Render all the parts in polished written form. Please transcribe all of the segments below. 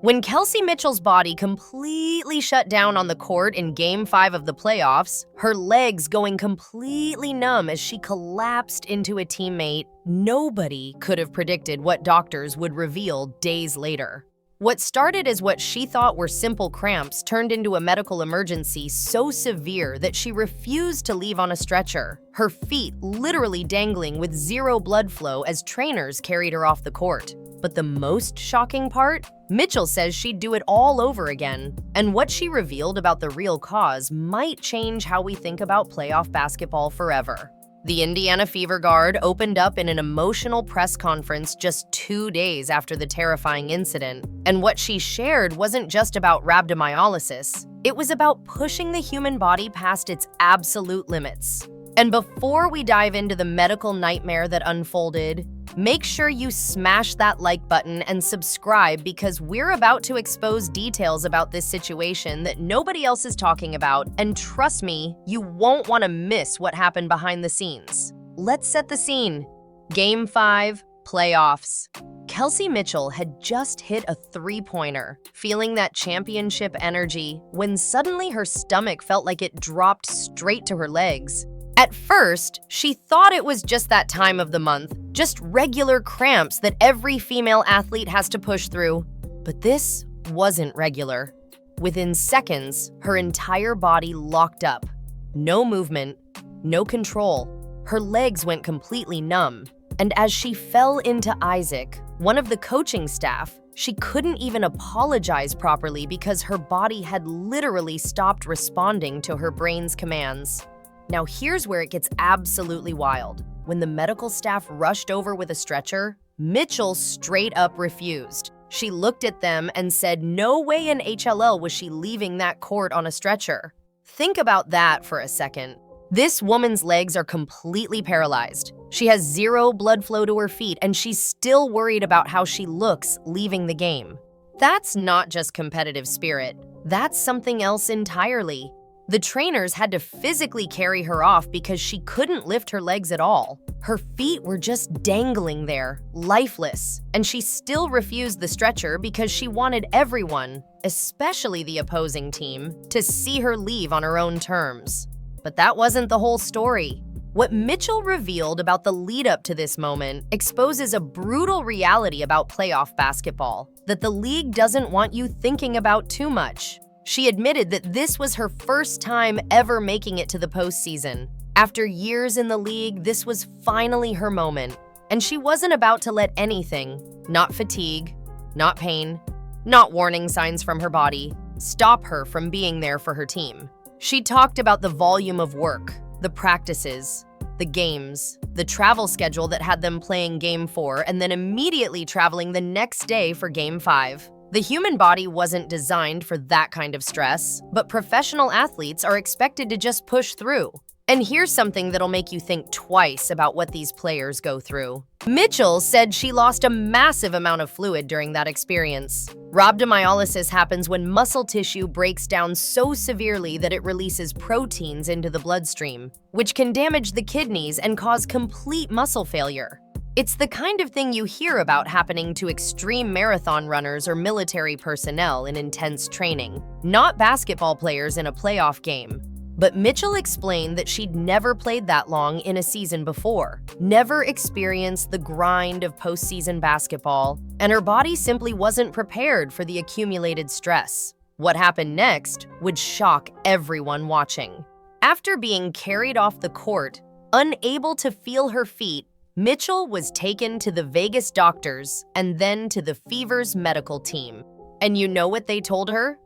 When Kelsey Mitchell's body completely shut down on the court in Game 5 of the playoffs, her legs going completely numb as she collapsed into a teammate, nobody could have predicted what doctors would reveal days later. What started as what she thought were simple cramps turned into a medical emergency so severe that she refused to leave on a stretcher, her feet literally dangling with zero blood flow as trainers carried her off the court. But the most shocking part? Mitchell says she'd do it all over again. And what she revealed about the real cause might change how we think about playoff basketball forever. The Indiana Fever guard opened up in an emotional press conference just 2 days after the terrifying incident. And what she shared wasn't just about rhabdomyolysis. It was about pushing the human body past its absolute limits. And before we dive into the medical nightmare that unfolded, make sure you smash that like button and subscribe because we're about to expose details about this situation that nobody else is talking about, and trust me, you won't want to miss what happened behind the scenes. Let's set the scene. Game 5, playoffs. Kelsey Mitchell had just hit a three-pointer, feeling that championship energy, when suddenly her stomach felt like it dropped straight to her legs. At first, she thought it was just that time of the month, just regular cramps that every female athlete has to push through. But this wasn't regular. Within seconds, her entire body locked up. No movement, no control. Her legs went completely numb. And as she fell into Isaac, one of the coaching staff, she couldn't even apologize properly because her body had literally stopped responding to her brain's commands. Now here's where it gets absolutely wild. When the medical staff rushed over with a stretcher, Mitchell straight up refused. She looked at them and said no way in HLL was she leaving that court on a stretcher. Think about that for a second. This woman's legs are completely paralyzed. She has zero blood flow to her feet, and she's still worried about how she looks leaving the game. That's not just competitive spirit. That's something else entirely. The trainers had to physically carry her off because she couldn't lift her legs at all. Her feet were just dangling there, lifeless, and she still refused the stretcher because she wanted everyone, especially the opposing team, to see her leave on her own terms. But that wasn't the whole story. What Mitchell revealed about the lead-up to this moment exposes a brutal reality about playoff basketball that the league doesn't want you thinking about too much. She admitted that this was her first time ever making it to the postseason. After years in the league, this was finally her moment. And she wasn't about to let anything, not fatigue, not pain, not warning signs from her body, stop her from being there for her team. She talked about the volume of work, the practices, the games, the travel schedule that had them playing Game 4 and then immediately traveling the next day for Game 5. The human body wasn't designed for that kind of stress, but professional athletes are expected to just push through. And here's something that'll make you think twice about what these players go through. Mitchell said she lost a massive amount of fluid during that experience. Rhabdomyolysis happens when muscle tissue breaks down so severely that it releases proteins into the bloodstream, which can damage the kidneys and cause complete muscle failure. It's the kind of thing you hear about happening to extreme marathon runners or military personnel in intense training, not basketball players in a playoff game. But Mitchell explained that she'd never played that long in a season before, never experienced the grind of postseason basketball, and her body simply wasn't prepared for the accumulated stress. What happened next would shock everyone watching. After being carried off the court, unable to feel her feet, Mitchell was taken to the Vegas doctors and then to the Fever's medical team. And you know what they told her?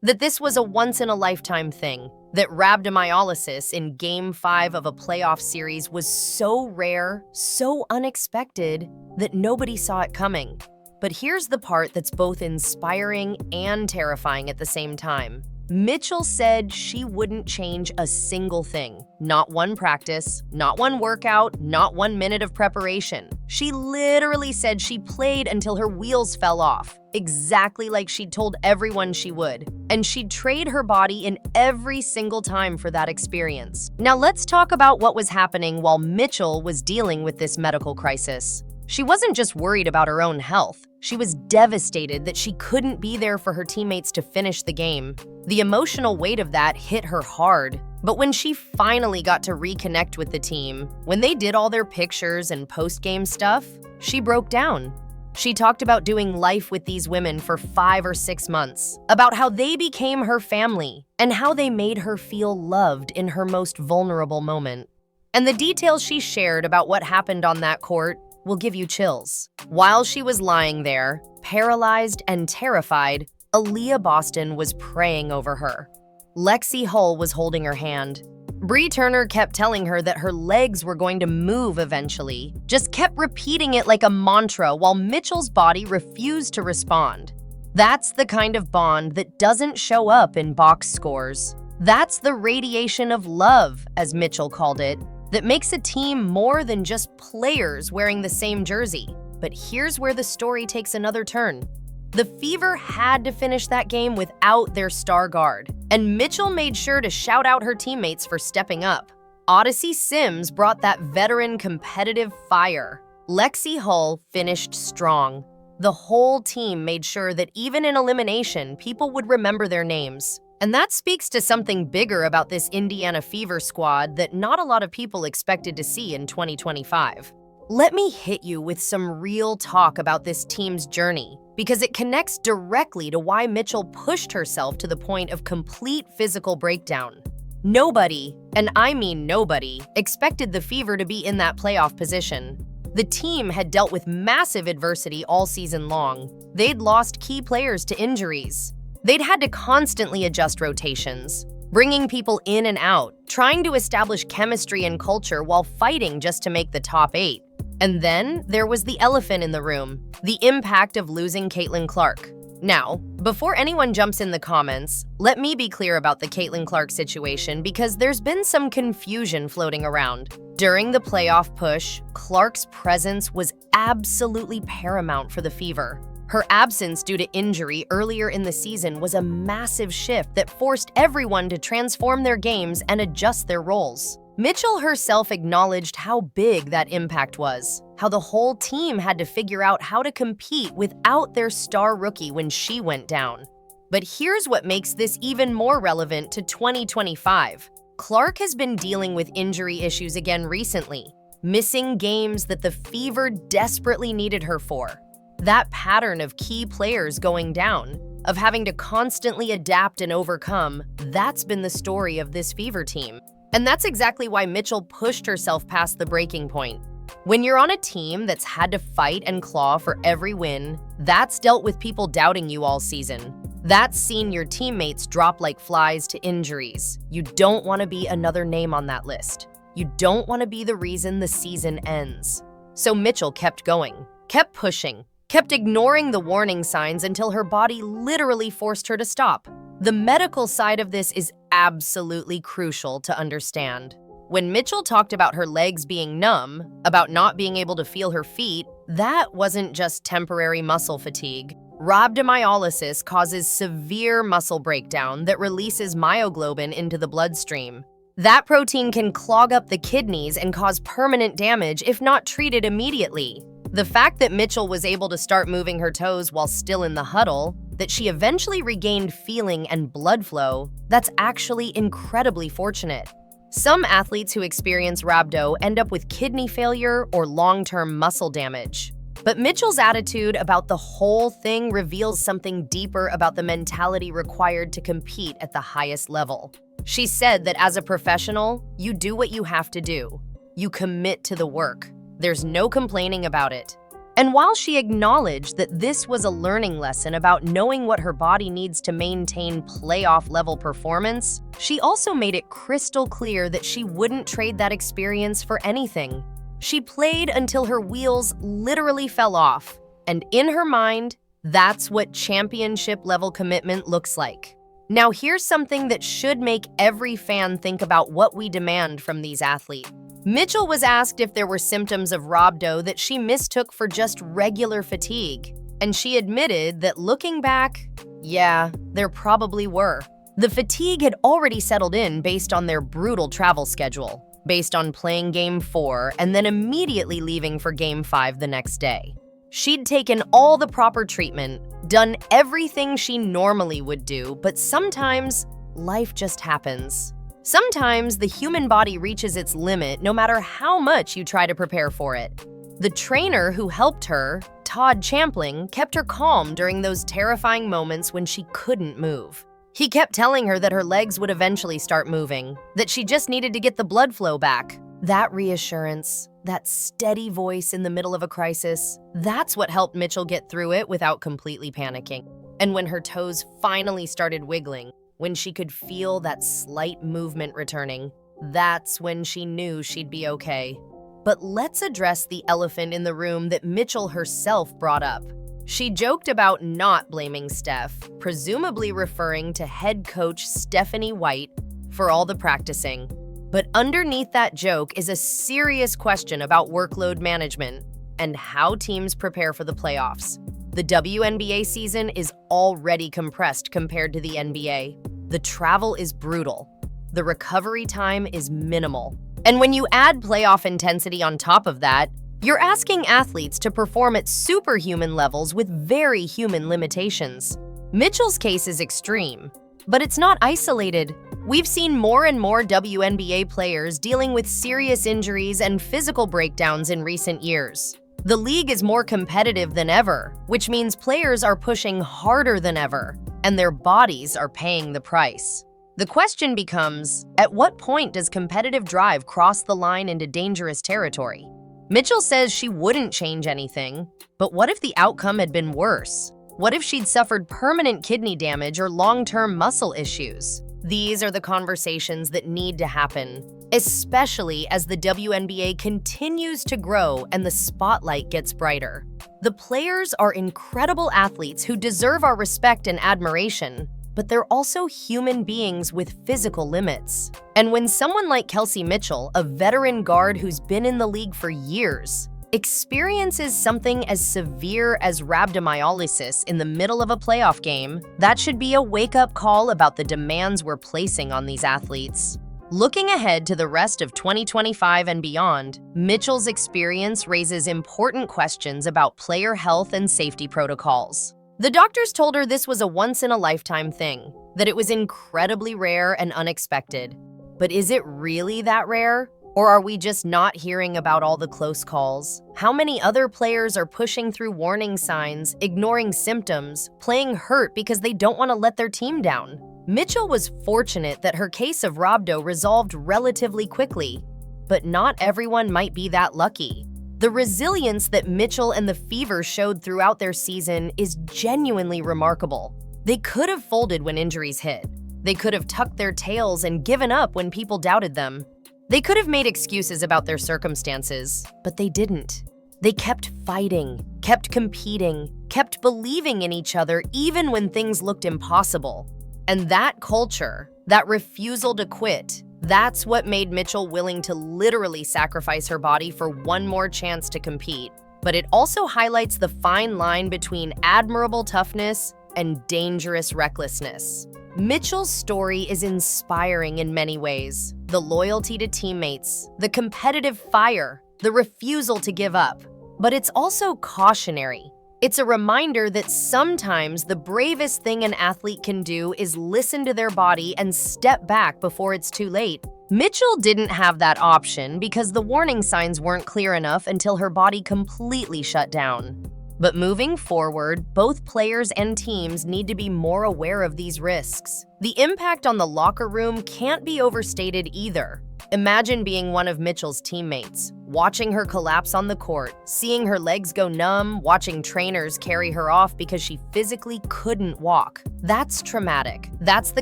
That this was a once-in-a-lifetime thing, that rhabdomyolysis in Game 5 of a playoff series was so rare, so unexpected, that nobody saw it coming. But here's the part that's both inspiring and terrifying at the same time. Mitchell said she wouldn't change a single thing. Not one practice, not one workout, not 1 minute of preparation. She literally said she played until her wheels fell off, exactly like she'd told everyone she would. And she'd trade her body in every single time for that experience. Now let's talk about what was happening while Mitchell was dealing with this medical crisis. She wasn't just worried about her own health. She was devastated that she couldn't be there for her teammates to finish the game. The emotional weight of that hit her hard. But when she finally got to reconnect with the team, when they did all their pictures and post-game stuff, she broke down. She talked about doing life with these women for 5 or 6 months, about how they became her family, and how they made her feel loved in her most vulnerable moment. And the details she shared about what happened on that court will give you chills. While she was lying there, paralyzed and terrified, Aliyah Boston was praying over her. Lexi Hull was holding her hand. Bree Turner kept telling her that her legs were going to move eventually, just kept repeating it like a mantra while Mitchell's body refused to respond. That's the kind of bond that doesn't show up in box scores. That's the radiation of love, as Mitchell called it, that makes a team more than just players wearing the same jersey. But here's where the story takes another turn. The Fever had to finish that game without their star guard, and Mitchell made sure to shout out her teammates for stepping up. Odyssey Sims brought that veteran competitive fire. Lexi Hull finished strong. The whole team made sure that even in elimination, people would remember their names. And that speaks to something bigger about this Indiana Fever squad that not a lot of people expected to see in 2025. Let me hit you with some real talk about this team's journey, because it connects directly to why Mitchell pushed herself to the point of complete physical breakdown. Nobody, and I mean nobody, expected the Fever to be in that playoff position. The team had dealt with massive adversity all season long. They'd lost key players to injuries. They'd had to constantly adjust rotations, bringing people in and out, trying to establish chemistry and culture while fighting just to make the top 8. And then there was the elephant in the room, the impact of losing Caitlin Clark. Now, before anyone jumps in the comments, let me be clear about the Caitlin Clark situation because there's been some confusion floating around. During the playoff push, Clark's presence was absolutely paramount for the Fever. Her absence due to injury earlier in the season was a massive shift that forced everyone to transform their games and adjust their roles. Mitchell herself acknowledged how big that impact was, how the whole team had to figure out how to compete without their star rookie when she went down. But here's what makes this even more relevant to 2025. Clark has been dealing with injury issues again recently, missing games that the Fever desperately needed her for. That pattern of key players going down, of having to constantly adapt and overcome, that's been the story of this Fever team. And that's exactly why Mitchell pushed herself past the breaking point. When you're on a team that's had to fight and claw for every win, that's dealt with people doubting you all season. That's seen your teammates drop like flies to injuries. You don't want to be another name on that list. You don't want to be the reason the season ends. So Mitchell kept going, kept pushing, kept ignoring the warning signs until her body literally forced her to stop. The medical side of this is absolutely crucial to understand. When Mitchell talked about her legs being numb, about not being able to feel her feet, that wasn't just temporary muscle fatigue. Rhabdomyolysis causes severe muscle breakdown that releases myoglobin into the bloodstream. That protein can clog up the kidneys and cause permanent damage if not treated immediately. The fact that Mitchell was able to start moving her toes while still in the huddle, that she eventually regained feeling and blood flow, that's actually incredibly fortunate. Some athletes who experience rhabdo end up with kidney failure or long-term muscle damage. But Mitchell's attitude about the whole thing reveals something deeper about the mentality required to compete at the highest level. She said that as a professional, you do what you have to do. You commit to the work. There's no complaining about it. And while she acknowledged that this was a learning lesson about knowing what her body needs to maintain playoff-level performance, she also made it crystal clear that she wouldn't trade that experience for anything. She played until her wheels literally fell off, and in her mind, that's what championship-level commitment looks like. Now here's something that should make every fan think about what we demand from these athletes. Mitchell was asked if there were symptoms of rhabdo that she mistook for just regular fatigue, and she admitted that looking back, yeah, there probably were. The fatigue had already settled in based on their brutal travel schedule. based on playing Game 4 and then immediately leaving for Game 5 the next day. She'd taken all the proper treatment, done everything she normally would do, but sometimes life just happens. Sometimes the human body reaches its limit no matter how much you try to prepare for it. The trainer who helped her, Todd Champling, kept her calm during those terrifying moments when she couldn't move. He kept telling her that her legs would eventually start moving, that she just needed to get the blood flow back. That reassurance, that steady voice in the middle of a crisis, that's what helped Mitchell get through it without completely panicking. And when her toes finally started wiggling, when she could feel that slight movement returning, that's when she knew she'd be okay. But let's address the elephant in the room that Mitchell herself brought up. She joked about not blaming Steph, presumably referring to head coach Stephanie White for all the practicing. But underneath that joke is a serious question about workload management and how teams prepare for the playoffs. The WNBA season is already compressed compared to the NBA. The travel is brutal. The recovery time is minimal. And when you add playoff intensity on top of that, you're asking athletes to perform at superhuman levels with very human limitations. Mitchell's case is extreme, but it's not isolated. We've seen more and more WNBA players dealing with serious injuries and physical breakdowns in recent years. The league is more competitive than ever, which means players are pushing harder than ever, and their bodies are paying the price. The question becomes, at what point does competitive drive cross the line into dangerous territory? Mitchell says she wouldn't change anything, but what if the outcome had been worse? What if she'd suffered permanent kidney damage or long-term muscle issues? These are the conversations that need to happen, especially as the WNBA continues to grow and the spotlight gets brighter. The players are incredible athletes who deserve our respect and admiration, but they're also human beings with physical limits. And when someone like Kelsey Mitchell, a veteran guard who's been in the league for years, experiences something as severe as rhabdomyolysis in the middle of a playoff game, that should be a wake-up call about the demands we're placing on these athletes. Looking ahead to the rest of 2025 and beyond, Mitchell's experience raises important questions about player health and safety protocols. The doctors told her this was a once-in-a-lifetime thing, that it was incredibly rare and unexpected. But is it really that rare? Or are we just not hearing about all the close calls? How many other players are pushing through warning signs, ignoring symptoms, playing hurt because they don't want to let their team down? Mitchell was fortunate that her case of Rhabdo resolved relatively quickly, but not everyone might be that lucky. The resilience that Mitchell and the Fever showed throughout their season is genuinely remarkable. They could have folded when injuries hit. They could have tucked their tails and given up when people doubted them. They could have made excuses about their circumstances, but they didn't. They kept fighting, kept competing, kept believing in each other even when things looked impossible. And that culture, that refusal to quit, that's what made Mitchell willing to literally sacrifice her body for one more chance to compete. But it also highlights the fine line between admirable toughness and dangerous recklessness. Mitchell's story is inspiring in many ways. The loyalty to teammates, the competitive fire, the refusal to give up. But it's also cautionary. It's a reminder that sometimes the bravest thing an athlete can do is listen to their body and step back before it's too late. Mitchell didn't have that option because the warning signs weren't clear enough until her body completely shut down. But moving forward, both players and teams need to be more aware of these risks. The impact on the locker room can't be overstated either. Imagine being one of Mitchell's teammates, watching her collapse on the court, seeing her legs go numb, watching trainers carry her off because she physically couldn't walk. That's traumatic. That's the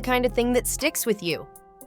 kind of thing that sticks with you.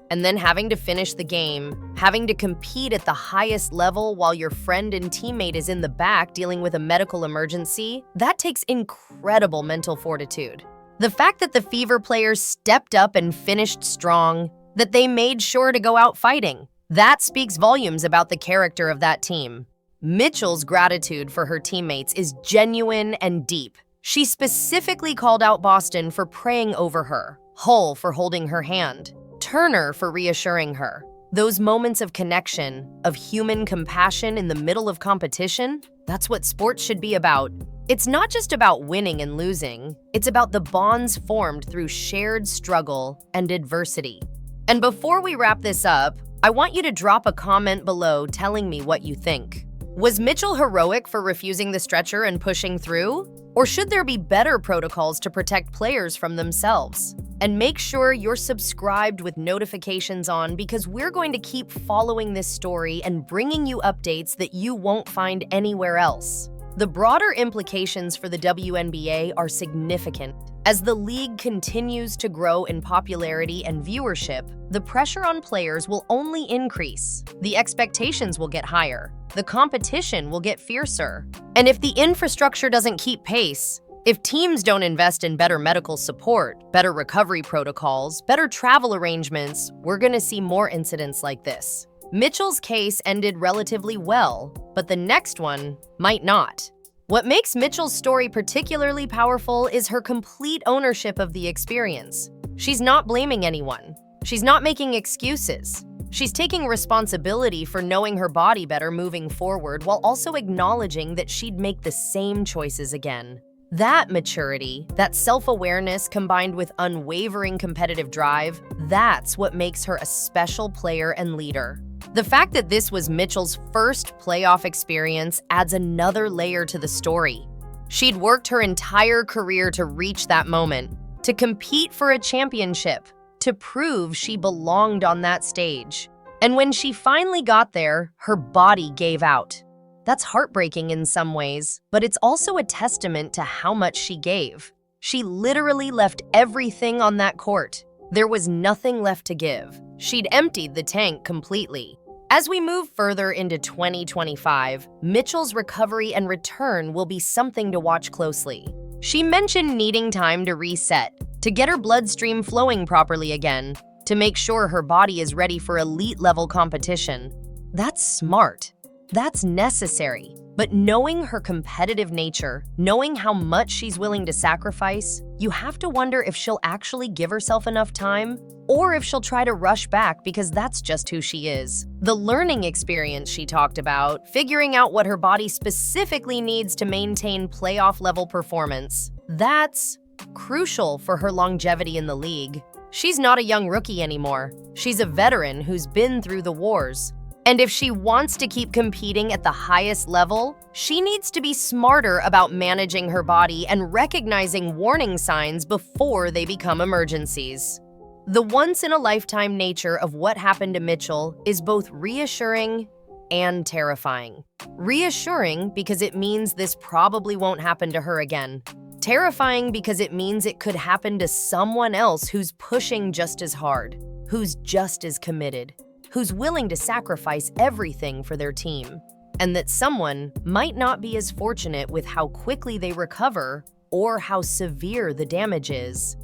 And then having to finish the game, having to compete at the highest level while your friend and teammate is in the back dealing with a medical emergency, that takes incredible mental fortitude. The fact that the Fever players stepped up and finished strong, that they made sure to go out fighting, that speaks volumes about the character of that team. Mitchell's gratitude for her teammates is genuine and deep. She specifically called out Boston for praying over her, Hull for holding her hand, Turner for reassuring her. Those moments of connection, of human compassion in the middle of competition, that's what sports should be about. It's not just about winning and losing, it's about the bonds formed through shared struggle and adversity. And before we wrap this up, I want you to drop a comment below telling me what you think. Was Mitchell heroic for refusing the stretcher and pushing through? Or should there be better protocols to protect players from themselves? And make sure you're subscribed with notifications on, because we're going to keep following this story and bringing you updates that you won't find anywhere else. The broader implications for the WNBA are significant. As the league continues to grow in popularity and viewership, the pressure on players will only increase. The expectations will get higher. The competition will get fiercer. And if the infrastructure doesn't keep pace, if teams don't invest in better medical support, better recovery protocols, better travel arrangements, we're going to see more incidents like this. Mitchell's case ended relatively well, but the next one might not. What makes Mitchell's story particularly powerful is her complete ownership of the experience. She's not blaming anyone. She's not making excuses. She's taking responsibility for knowing her body better moving forward, while also acknowledging that she'd make the same choices again. That maturity, that self-awareness combined with unwavering competitive drive, that's what makes her a special player and leader. The fact that this was Mitchell's first playoff experience adds another layer to the story. She'd worked her entire career to reach that moment, to compete for a championship, to prove she belonged on that stage. And when she finally got there, her body gave out. That's heartbreaking in some ways, but it's also a testament to how much she gave. She literally left everything on that court. There was nothing left to give. She'd emptied the tank completely. As we move further into 2025, Mitchell's recovery and return will be something to watch closely. She mentioned needing time to reset, to get her bloodstream flowing properly again, to make sure her body is ready for elite-level competition. That's smart. That's necessary. But knowing her competitive nature, knowing how much she's willing to sacrifice, you have to wonder if she'll actually give herself enough time, or if she'll try to rush back because that's just who she is. The learning experience she talked about, figuring out what her body specifically needs to maintain playoff-level performance, that's crucial for her longevity in the league. She's not a young rookie anymore. She's a veteran who's been through the wars. And if she wants to keep competing at the highest level, she needs to be smarter about managing her body and recognizing warning signs before they become emergencies. The once-in-a-lifetime nature of what happened to Mitchell is both reassuring and terrifying. Reassuring because it means this probably won't happen to her again. Terrifying because it means it could happen to someone else who's pushing just as hard, who's just as committed, who's willing to sacrifice everything for their team, and that someone might not be as fortunate with how quickly they recover or how severe the damage is.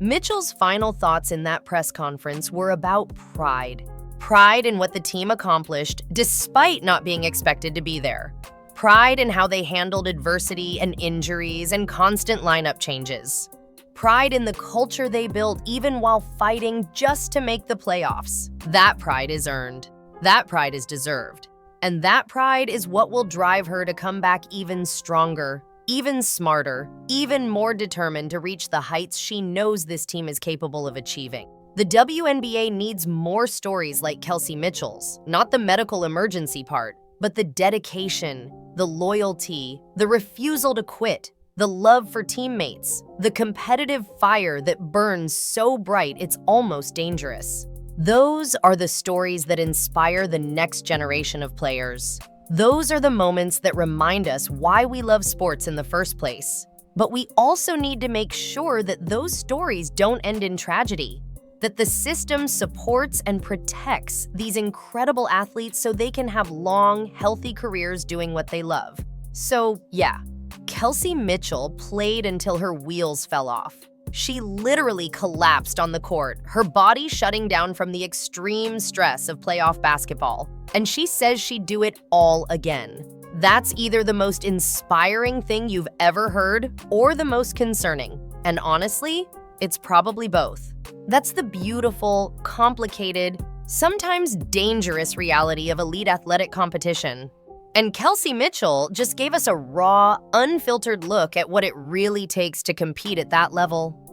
Mitchell's final thoughts in that press conference were about pride. Pride in what the team accomplished despite not being expected to be there. Pride in how they handled adversity and injuries and constant lineup changes. Pride in the culture they built even while fighting just to make the playoffs. That pride is earned. That pride is deserved. And that pride is what will drive her to come back even stronger, even smarter, even more determined to reach the heights she knows this team is capable of achieving. The WNBA needs more stories like Kelsey Mitchell's, not the medical emergency part, but the dedication, the loyalty, the refusal to quit, the love for teammates, the competitive fire that burns so bright it's almost dangerous. Those are the stories that inspire the next generation of players. Those are the moments that remind us why we love sports in the first place. But we also need to make sure that those stories don't end in tragedy, that the system supports and protects these incredible athletes so they can have long, healthy careers doing what they love. So, yeah. Kelsey Mitchell played until her wheels fell off. She literally collapsed on the court, her body shutting down from the extreme stress of playoff basketball. And she says she'd do it all again. That's either the most inspiring thing you've ever heard or the most concerning. And honestly, it's probably both. That's the beautiful, complicated, sometimes dangerous reality of elite athletic competition. And Kelsey Mitchell just gave us a raw, unfiltered look at what it really takes to compete at that level.